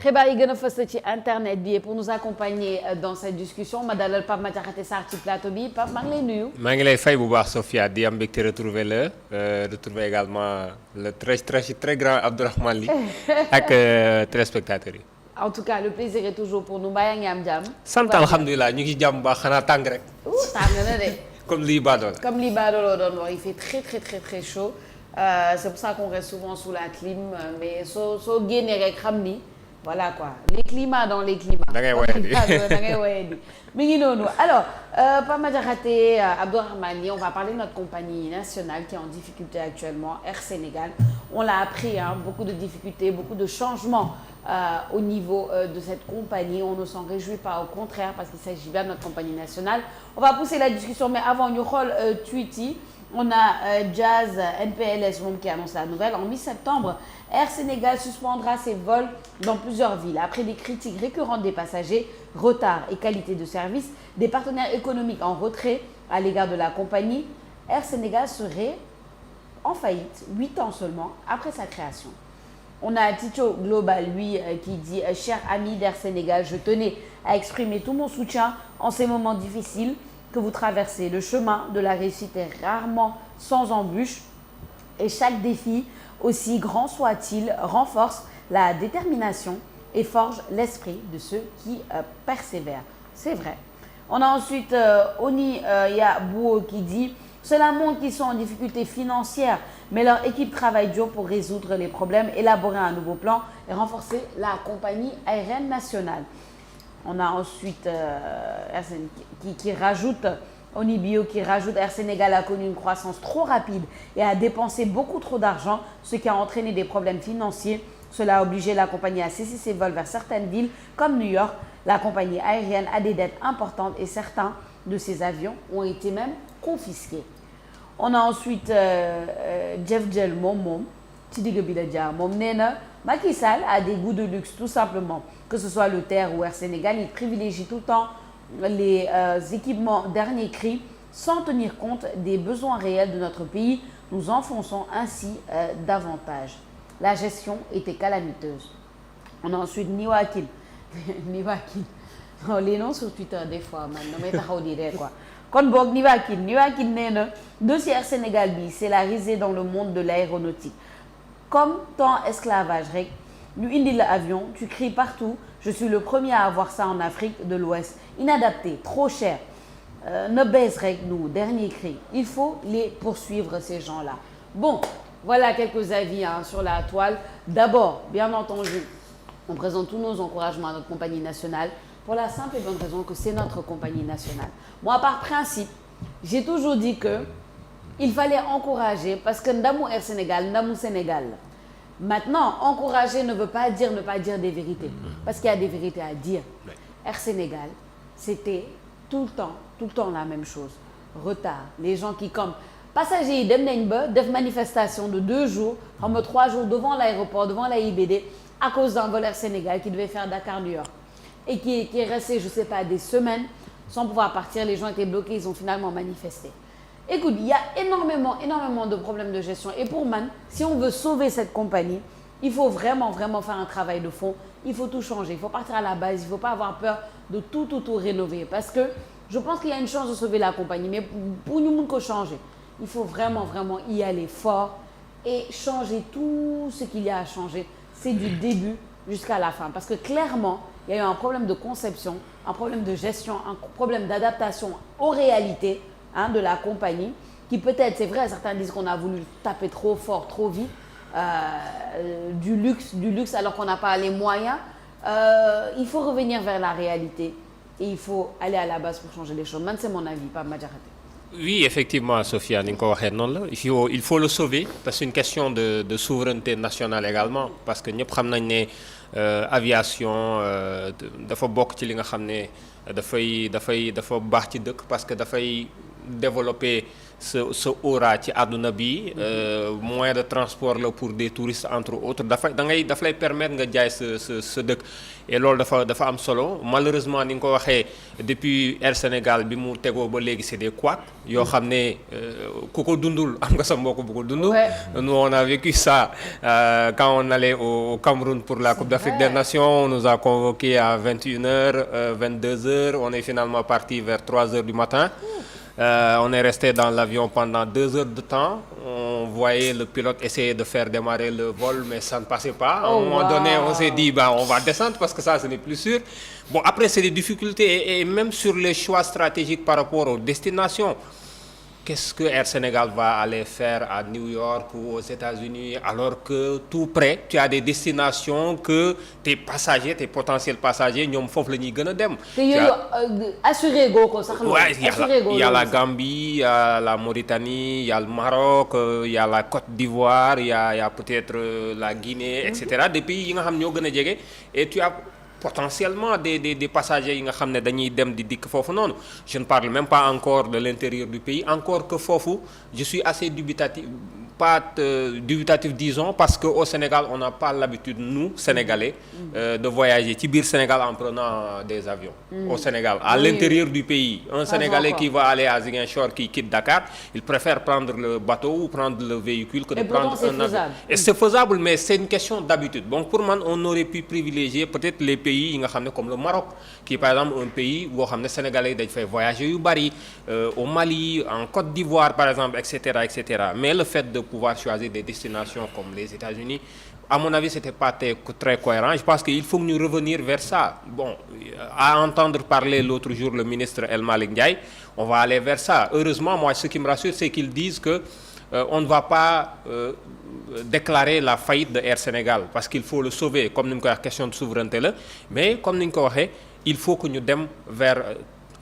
xibaar yi gën a fës ci internet bi pour nous accompagner dans cette discussion ma dalal Pape Madiakhaté Sarr ci plateau bi Pape maa ngi lay nuyu. maa ngi lay fay bu baax Sophia di am mbégte retrouver retrouver également le très grand Abdourahmane Ly ak téléspectateurs yi. En tout cas le plaisir est toujours pour nous mbaa yaa ngi am jàmm. sant alhamdulilah ñu ngi jàmm bu baax xanaa tàng rek. tàng na de. comme lii Badoo comme lii Badoo doon wax il fait très chaud c'est pour ça qu'on reste souvent sous la clim mais soo génnee rek xam ni. Voilà quoi, les climats dans les climats. Da ngay woyee di da ngay woyee di mi ngi noonu alors Pape Madiakhaté Abdourahmane Ly, on va parler de notre compagnie nationale qui est en difficulté actuellement, Air Sénégal. On l'a appris, beaucoup de difficultés, beaucoup de changements au niveau de cette compagnie. On ne s'en réjouit pas, au contraire, parce qu'il s'agit bien de notre compagnie nationale. On va pousser la discussion, mais avant, ñu xool tweet yi. On a Jazz NPLS moom qui annonce la nouvelle. En mi-septembre, Air Sénégal suspendra ses vols dans plusieurs villes. Après des critiques récurrentes des passagers, retard et qualité de service, des partenaires économiques en retrait à l'égard de la compagnie, Air Sénégal serait en faillite 8 ans seulement après sa création. On a Ticho Global, lui, qui dit « Chers amis d'Air Sénégal, je tenais à exprimer tout mon soutien en ces moments difficiles que vous traversez. Le chemin de la réussite est rarement sans embûches et chaque défi, aussi grand soit-il, renforce la détermination et forge l'esprit de ceux qui persévèrent. » C'est vrai. On a ensuite Oni Yabouo qui dit « Cela montre qu'ils sont en difficulté financière, mais leur équipe travaille dur pour résoudre les problèmes, élaborer un nouveau plan et renforcer la compagnie aérienne nationale. » On a ensuite qui rajoute, Onibio qui rajoute Air Sénégal a connu une croissance trop rapide et a dépensé beaucoup trop d'argent, ce qui a entraîné des problèmes financiers. Cela a obligé la compagnie à cesser ses vols vers certaines villes comme New York. La compagnie aérienne a des dettes importantes et certains de ses avions ont été même confisqués. On a ensuite Jeff Gell moom ci digg bi la jaar moom nee na Macky Sall a des goûts de luxe tout simplement. Que ce soit le TER ou Air Sénégal, il privilégie tout le temps les équipements dernier cri sans tenir compte des besoins réels de notre pays. Nous enfonçons ainsi davantage. La gestion était calamiteuse. On a ensuite Niwakin. Non, les noms sur Twitter des fois man damay taxaw di ree quoi. Kon boog Niwakin nee na dossier Air Sénégal bi c'est la risée dans le monde de l'aéronautique. Comme temps esclavage rek ñu indi la avion, tu cries partout. Je suis le premier à avoir ça en Afrique de l'Ouest. Inadapté, trop cher. Ne baisse rek nous, dernier cri. Il faut les poursuivre ces gens-là. Bon, voilà quelques avis sur la toile. D'abord, bien entendu, on présente tous nos encouragements à notre compagnie nationale pour la simple et bonne raison que c'est notre compagnie nationale. Moi, par principe, j'ai toujours dit que il fallait encourager parce que ndamu Air Sénégal, ndamu Sénégal. Maintenant, encourager ne veut pas dire ne pas dire des vérités. Parce qu'il y a des vérités à dire. Air Sénégal, c'était tout le temps la même chose. Retard. Les gens qui, comme passagers, dem nañ ba def manifestation de 2 jours, 3 jours devant l'aéroport, devant la IBD, à cause d'un vol Air Sénégal qui devait faire Dakar-New York. Et qui est resté, je ne sais pas, des semaines sans pouvoir partir. Les gens étaient bloqués, ils ont finalement manifesté. Écoute, il y a énormément de problèmes de gestion. Et pour man, si on veut sauver cette compagnie, il faut vraiment faire un travail de fond. Il faut tout changer. Il faut partir à la base. Il ne faut pas avoir peur de tout rénover. Parce que je pense qu'il y a une chance de sauver la compagnie. Mais pour nous changer, il faut vraiment y aller fort et changer tout ce qu'il y a à changer. C'est du début jusqu'à la fin. Parce que clairement, il y a eu un problème de conception, un problème de gestion, un problème d'adaptation aux réalités de la compagnie, qui peut-être, c'est vrai, certains disent qu'on a voulu taper trop fort, trop vite, du luxe alors qu'on n'a pas les moyens. Il faut revenir vers la réalité et il faut aller à la base pour changer les choses. Man, c'est mon avis, Pape Madiakhaté. Oui, effectivement, Sophia, ni nga ko waxee noonu la il faut le sauver parce que c'est une question de souveraineté nationale également parce que ñëpp xam nañ ne aviation dafa bokk ci li nga xam ne dafa baax ci dëkk parce que dafay développer ce aura ci àdduna bi moyen de transport la pour des touristes entre autres daf lay permettre nga jaay sa dëkk et loolu dafa am solo malheureusement ni nga ko waxee depuis Air Sénégal bi mu tegoo ba léegi c'est des couacs yoo xam ne ku ko dundul am nga sa mbokk bu ko dund. Nous on a vécu ça quand on allait au Cameroun pour la Coupe d'Afrique des Nations. On nous a convoqués à 21h 22h on est finalement parti vers 3h du matin. On est resté dans l'avion pendant 2 heures de temps. On voyait le pilote essayer de faire démarrer le vol, mais ça ne passait pas. À un moment donné, on s'est dit, on va descendre parce que ça, ce n'est plus sûr. Bon, après, c'est des difficultés et même sur les choix stratégiques par rapport aux destinations. Qu'est-ce que Air Sénégal va aller faire à New York ou aux États-Unis alors que tout près, tu as des destinations que tes potentiels passagers, ñoom foofu la ñuy gën a dem. te yooyu assuré goo ko sax. Il y a la Gambie, il y a la Mauritanie, il y a le Maroc, il y a la Côte d'Ivoire, il y a peut-être la Guinée, etc. Des pays yi nga xam ñoo gën a jege et tu as potentiellement des passagers yi nga xam ne dañuy dem di dikk foofu noonu. Je ne parle même pas encore de l'intérieur du pays encore que foofu je suis assez dubitatif disons parce que au Sénégal on n'a pas l'habitude nous Sénégalais de voyager ci biir Sénégal en prenant des avions au Sénégal à l'intérieur du pays un Sénégalais qui va aller à Ziguinchor qui quitte Dakar il préfère prendre le bateau ou prendre le véhicule que de prendre un avion et c'est faisable mais c'est une question d'habitude donc pour man on aurait pu privilégier peut-être les pays yi nga xam ne comme le Maroc qui est par exemple un pays boo xam ne Sénégalais yi dañ fay voyager yu bari au Mali en Côte d'Ivoire par exemple etc mais le fait de pouvoir choisir des destinations comme les États-Unis à mon avis c'était pas très cohérent je pense qu'il faut que ñu revenir vers ça bon à entendre parler l'autre jour le ministre El Malick Ndiaye on va aller vers ça heureusement moi ce qui me rassure c'est qu'ils disent que on ne va pas déclarer la faillite de Air Sénégal parce qu'il faut le sauver comme ni ñu ko wax question de souveraineté la mais comme ni ñu ko waxee il faut que ñu dem vers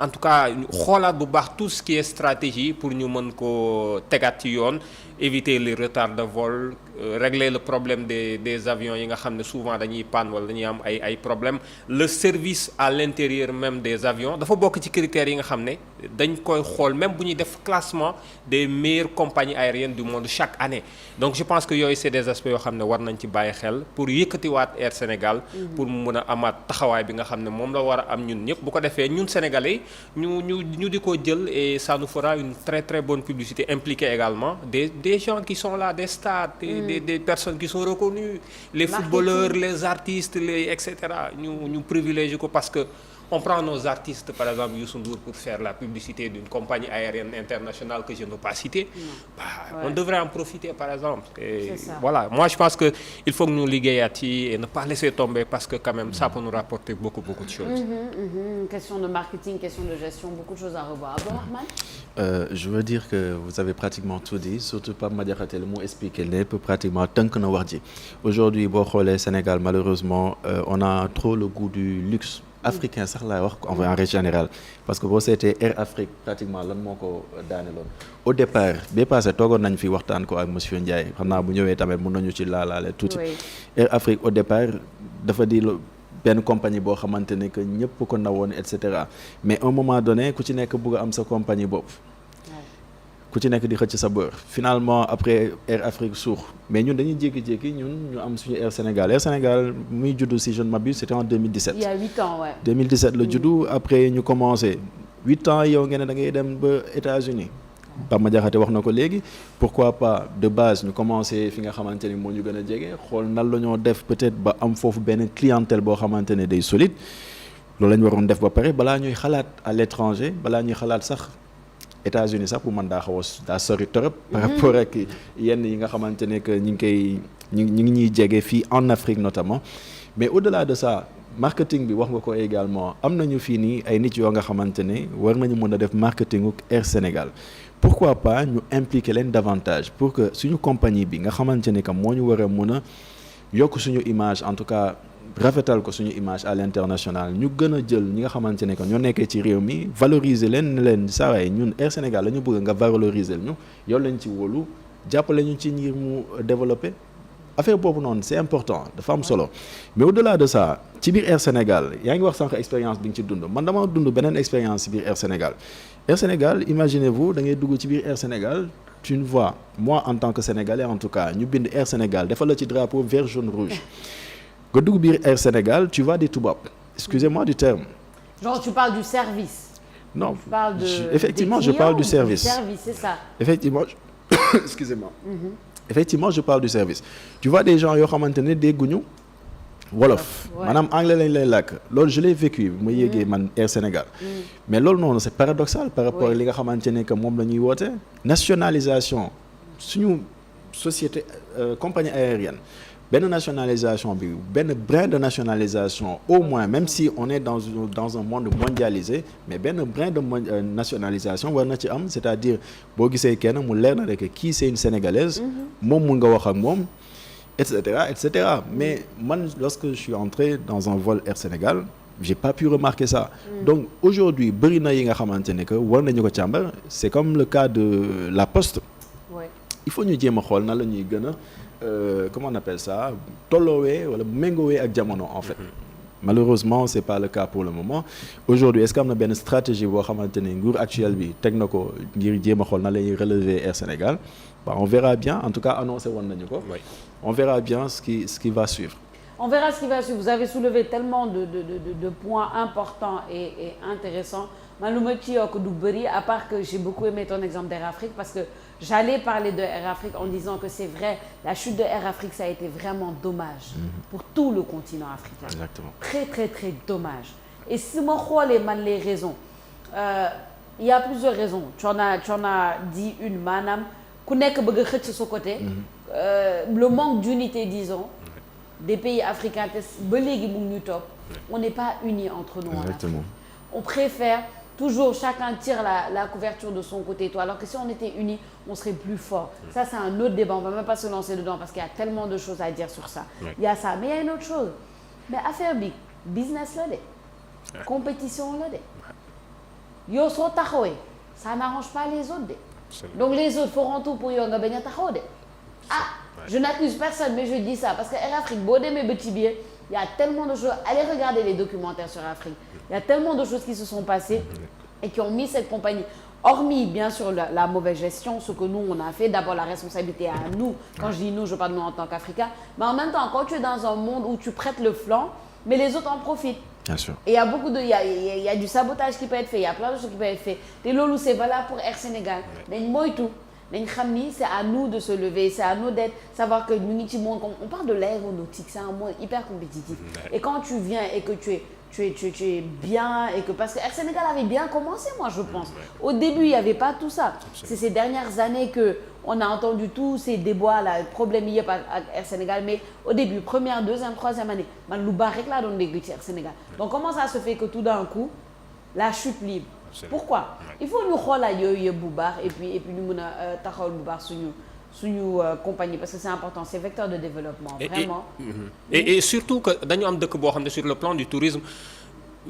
en tout cas xoolaat bu baax tout ce qui est stratégie pour ñu mën ko tegaat ci yoon éviter les retards de vol régler le problème des avions yi nga xam ne souvent dañuy panne wala dañuy am ay problèmes le service à l'intérieur même des avions dafa bokk ci critères yi nga xam ne dañ koy xool même bu ñuy def classement des meilleures compagnies aériennes du monde chaque année donc je pense que yooyu c'est des aspects yoo xam ne war nañ ci bàyyi xel pour yëkkatiwaat Air Sénégal pour mu mën a amaat taxawaay bi nga xam ne moom la war a am ñun ñëpp bu ko defee ñun Sénégalais ñu di ko jël et ça nous fera une très très bonne publicité impliquer également des gens qui sont là des stars des personnes qui sont reconnues les footballeurs les artistes etc ñu privilégier ko parce que on prend nos artistes par exemple Youssou Ndour pour faire la publicité d'une compagnie aérienne internationale que je ne veux pas citer on devrait en profiter par exemple et voilà moi je pense que il faut que ñu liggéeyaat ci et ne pas laisser tomber parce que quand même ça peut nous rapporter beaucoup de choses question de marketing question de gestion beaucoup de choses à revoir Abdourahmane je veux dire que vous avez pratiquement tout dit surtout Pape Madiakhaté lu mu expliqué lépp pratiquement tënk na wax ji aujourd'hui boo xoolee Sénégal malheureusement on a trop le goût du luxe africain sax laay wax en règle générale parce que boo seetee Air Afrique pratiquement lan moo ko daaneloon au départ bi passé toogoon nañ fi waxtaan ko ak monsieur Ndiaye xam naa bu ñëwee tamit mën nañu ci laalaale tuuti Air Afrique au départ dafa di benn compagnie boo xamante ne que ñëpp ko nawoon et cetera mais à un moment donné ku ci nekk bëgg a am sa compagnie bopp ku ci nekk di xëcc sa bër finalement après Air Afrique suux mais ñun dañuy jékki-jékki ñun ñu am suñu Air Sénégal muy juddu si je ne m'abuse c'était en 2017. il y a 8 ans ouais. 2017 la juddu après ñu commencé 8 ans yow ngeen ne da ngay dem ba États-Unis Pape Madiakhaté wax na ko léegi pourquoi pas de base ñu commencé fi nga xamante ni moo ñu gën a jege xool nan la ñoo def peut-être ba am foofu benn clientèle boo xamante ne day solide loolu la ñu waroon def ba pare balaa ñuy xalaat à l'étranger balaa ñuy xalaat sax. États-Unis sax pour man daa xaw a daa sori torop par rapport ak yenn yi nga xamante ne que ñi ngi ñuy jege fii en Afrique notamment mais au-delà de ça marketing bi wax nga ko également am nañu fii nii ay nit yoo nga xamante ne war nañu mën a def marketingu Air Sénégal pourquoi pas ñu impliquer leen davantage pour que suñu compagnie bi nga xamante ne que moo ñu war a mën a yokk suñu image en tout cas rafetal ko suñu image à l'international ñu gën a jël ñi nga xamante ne que ñoo nekkee ci réew mi valoriser leen ne leen saa waay ñun Air Sénégal la ñu bëgg nga valoriser ñu yow lañ ci wóolu jàppale ñu ci ngir mu développer affaire boobu noonu c'est important dafa am solo mais au-delà de ça ci biir Air Sénégal yaa ngi wax sànq expérience bi nga ci dund man dama dund beneen expérience ci biir Air Sénégal Air Sénégal imaginez-vous da ngay dugg ci biir Air Sénégal tu ne vois moi en tant que Sénégalais en tout cas ñu bind Air Sénégal defal la ci drapeau vert jaune rouge nga dugg biir Air Sénégal tu vois des tubaab excusez-moi du terme. Genre tu parles du service. Non, tu parles de effectivement je parle du service. Du service, c'est ça. Effectivement excusez-moi. Effectivement je parle du service. Tu vois des gens yoo xamante ne dégguñu wolof. maanaam anglais lañ lay làkk loolu je l'ai vécu bu ma yéegee man Air Sénégal. mais loolu noonu c'est paradoxal par rapport ak li nga xamante ne que moom la ñuy woote. nationalisation suñu société compagnie aérienne. benn nationalisation bi benn brin de nationalisation au moins même si on est dans un monde mondialisé mais benn brin de nationalisation war na ci am c'est-à-dire boo gisee kenn mu leer na rek kii c'est une sénégalaise moom mun nga wax ak moom et cetera mais man lorsque je suis entré dans un vol Air Sénégal j'ai pas pu remarquer ça donc aujourd'hui bëri na yi nga xamante ne que war nañu ko càmbar c'est comme le cas de la Poste il faut ñu jéem a xool na la ñuy gën a comment on appelle ça tolloowee wala méngoowee ak jamono en fait malheureusement c'est pas le cas pour le moment aujourd'hui est-ce que am na benn stratégie boo xamante ne nguur actuel bi teg na ko ngir jéem a xool na la ñuy relever Air Sénégal on verra bien en tout cas annoncé woon nañu ko on verra bien ce qui va suivre. On verra ce qui va suivre. Vous avez soulevé tellement de points importants et intéressants. Man lu ma ci yokk du bëri à part que j'ai beaucoup aimé ton exemple d'Air Afrique parce que j'allais parler de Air Afrique en disant que c'est vrai la chute de Air Afrique ça a été vraiment dommage pour tout le continent africain. Exactement. Très très très dommage. Et si ma xoolee man les raisons il y a plusieurs raisons. Tu en as dit une maanaam ku nekk bëgg a xëcc sa côté. Le manque d'unité disons. Des pays africains te ba léegi mu ngi ñuy topp on n'est pas unis entre nous. Exactement. En Afrique. On préfère toujours chacun tire la couverture de son côté toi alors que si on était unis on serait plus fort. Ça c'est un autre débat on va même pas se lancer dedans parce qu'il y a tellement de choses à dire sur ça. Il y a ça mais il y a une autre chose mais affaire bi business la de. Compétition la de. Yow soo taxawee ça n'arrange pas les autres de. Donc les autres feront tout pour yow nga bañ a taxaw de. Je n'accuse personne mais je dis ça parce que Air Afrique boo demee ba ci biir il y a tellement de choses allez regarder les documentaires sur Afrique il y a tellement de choses qui se sont passées et qui ont mis cette compagnie hormis bien sûr la mauvaise gestion ce que nous on a fait d'abord la responsabilité à nous quand je dis nous je parle de nous en tant qu'Africains mais en même temps quand tu es dans un monde où tu prêtes le flanc mais les autres en profitent. Bien sûr. Et il y a beaucoup de il y a du sabotage qui peut être fait il y a plein de choses qui peuvent être faites te loolu c'est valable pour Air Sénégal dañ moytu. dañ xam ni c'est à nous de se lever c'est à nous d'être savoir que ñu ngi ci monde on parle de l'aéronautique c'est un monde hyper compétitif et quand tu viens et que tu es bien et que parce que Air Sénégal avait bien commencé moi je pense au début il y avait pas tout ça c'est ces dernières années que on a entendu tous ces déboires là problème yi yëpp ak Air Sénégal mais au début première deuxième troisième année man lu baax rek laa doon dégg ci Air Sénégal donc comment ça se fait que tout d'un coup la chute libre. Pourquoi il faut ñu xoolaat yooyu yëpp bu baax et puis ñu mën a taxawal bu baax suñu compagnie parce que c'est important c'est vecteur de développement vraiment et surtout que dañu am dëkk boo xam ne sur le plan du tourisme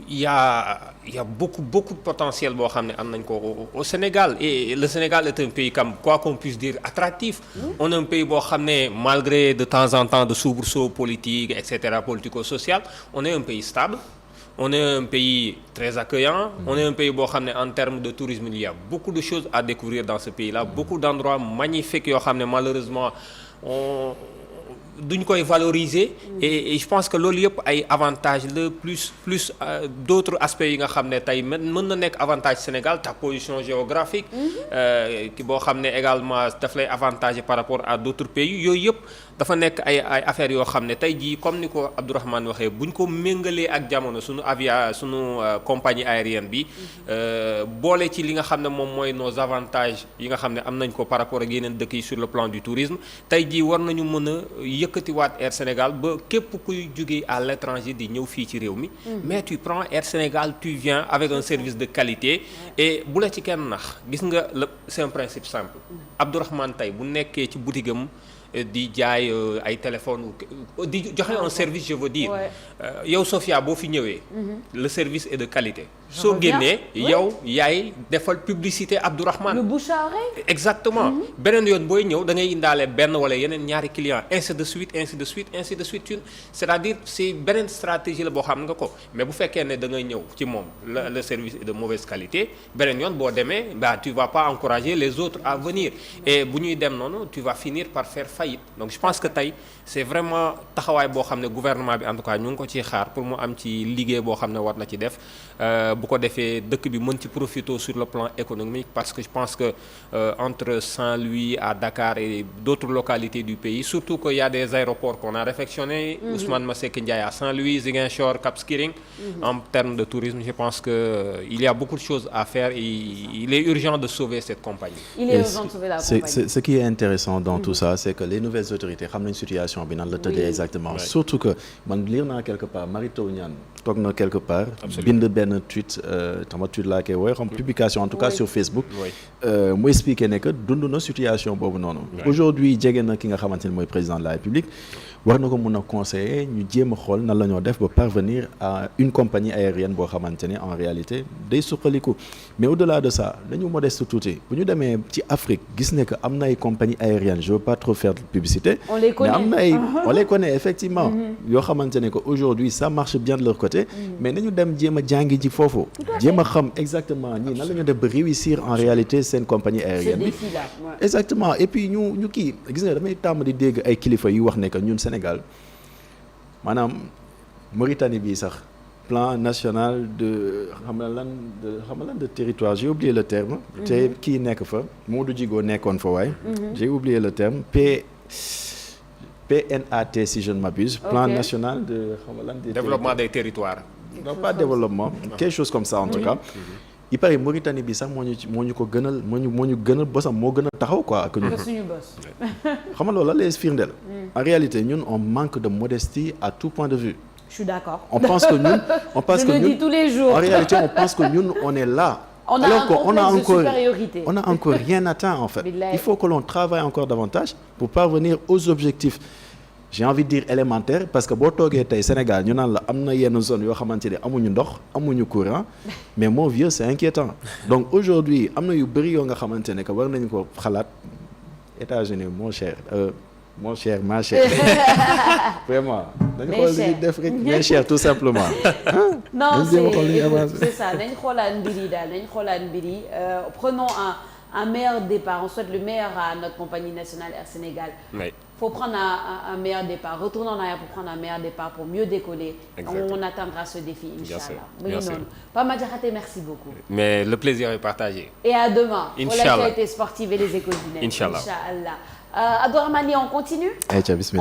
il y a beaucoup de potentiel boo xam ne am nañ ko au Sénégal et le Sénégal est un pays comme quoi qu'on puisse dire attractif on est un pays boo xam ne malgré de temps en temps de soubresauts politiques etc politico-social on est un pays stable. On est un pays très accueillant. On est un pays boo xam ne en termes de tourisme il y a beaucoup de choses à découvrir dans ce pays-là beaucoup d'endroits magnifiques yoo xam ne malheureusement duñ koy valoriser. Et je pense que loolu yëpp ay avantages la plus d'autres aspects yi nga xam ne tey mën na nekk avantage Sénégal ta position géographique. ki boo xam ne également daf lay avantager par rapport à d'autres pays yooyu yëpp. dafa nekk ay affaires yoo xam ne tey jii comme ni ko Abdourahmane waxee buñ ko méngalee ak jamono suñu compagnie aérienne bi boole ci li nga xam ne moom mooy nos avantages yi nga xam ne am nañ ko par rapport ak yeneen dëkk yi sur le plan du tourisme tey jii war nañu mën a yëkkatiwaat Air Sénégal ba képp kuy jógee à l'étranger di ñëw fii ci réew mi mais tu prends Air Sénégal tu viens avec un service de qualité et bu la ci kenn nax gis nga c'est un principe simple Abdourahmane tey bu nekkee ci boutique am di jaay ay téléphone di joxe un service je veux dire yow Sophia boo fi ñëwee le service est de qualité soo génnee yow yaay defal publicité Abdourahmane. le bouche à oreille. exactement beneen yoon booy ñëw da ngay indaale benn wala yeneen ñaari client ainsi de suite ainsi de suite ainsi de suite c'est-à-dire c'est beneen stratégie la boo xam nga ko mais bu fekkee ne da ngay ñëw ci moom le service est de mauvaise qualité beneen yoon boo demee tu vas pas encourager les autres à venir et bu ñuy dem noonu tu vas finir par faire faillite donc je pense que tey c'est vraiment taxawaay boo xam ne gouvernement bi en tout cas ñu ngi ko ciy xaar pour mu am ci liggéey boo xam ne war na ci def bu ko defee dëkk bi mën ci profiter sur le plan économique parce que je pense que entre Saint-Louis à Dakar et d'autres localités du pays surtout qu'il y a des aéroports qu'on a réfectionnés Ousmane Masseck Ndiaye à Saint-Louis, Ziguinchor, Cap Skirring en termes de tourisme je pense que il y a beaucoup de choses à faire et il est urgent de sauver cette compagnie. Il est urgent de sauver la compagnie. Ce qui est intéressant dans tout ça c'est que les nouvelles autorités xam nañ situation bi nan la tëddee exactement surtout que man lire naa quelque part Mary Teuw Niane toog na quelque part bind benn tweet tama tweet laa koy wooye xam publication en tout cas sur Facebook mu expliqué ne que dund na situation boobu noonu aujourd'hui jege na ki nga xamante ne mooy président de la République war na ko mun a conseiller ñu jéem a xool nan la ñoo def ba parvenir à une compagnie aérienne boo xamante ne en réalité day suqaliku mais au-delà de ça dañu modeste tuuti bu ñu demee ci Afrique gis ne que am na ay compagnie aérienne je veux pas trop faire de publicité mais am na ay on les connaît effectivement yoo xamante ne que aujourd'hui ça marche bien de leur côté mais nañu dem jéem a jàngi ji foofu jéem a xam exactement ñii nan la ñu def ba réussir en réalité seen compagnie aérienne bi exactement et puis ñu kii gis nga damay tàmm di dégg ay kilifa yu wax ne que ñun Sénégal maanaam Mauritanie bi sax plan national de xam nga lan de territoire j'ai oublié le terme te kii nekk fa Modou Djigo nekkoon fa waay j'ai oublié le terme PNAT si je ne m'abuse plan national de xam nga lan développement des territoires non pas développement quelque chose comme ça en tout cas il paraît Mauritanie bi sax moo ñu ko gënal moo ñu gënal bosam moo gën a taxaw quoi que ñu suñu bos xam nga loolu la lay firndeel en réalité ñun on manque de modestie à tout point de vue je suis d'accord on pense que ñun je le dis tous les jours en réalité on pense que ñun on est là on a encore rien atteint en fait il faut que l'on travaille encore davantage pour parvenir aux objectifs j'ai envie de dire élémentaire parce que boo toogee tey Sénégal ñu naan la am na yenn zone yoo xamante ne amuñu ndox amuñu courant mais mon vieux c'est inquiétant donc aujourd'hui am na yu bëri yoo nga xamante ne que war nañu ko xalaat États-Unis mon cher ma chère vraiment dañu xool li def rek mes chers tout simplement non c'est ça nañ xoolaat mbir yi daal nañ xoolaat mbir yi prenons un meilleur départ on souhaite le meilleur à notre compagnie nationale Air Sénégal faut prendre un meilleur départ retourner en arrière pour prendre un meilleur départ pour mieux décoller. Exactement. On atteindra ce défi inchallah mu ngi noonu Pape Madiakhaté merci beaucoup mais le plaisir est partagé et à demain inchallah pour l'actualité sportive et les échos du net inchallah Abdourahmane on continue. Bismillah.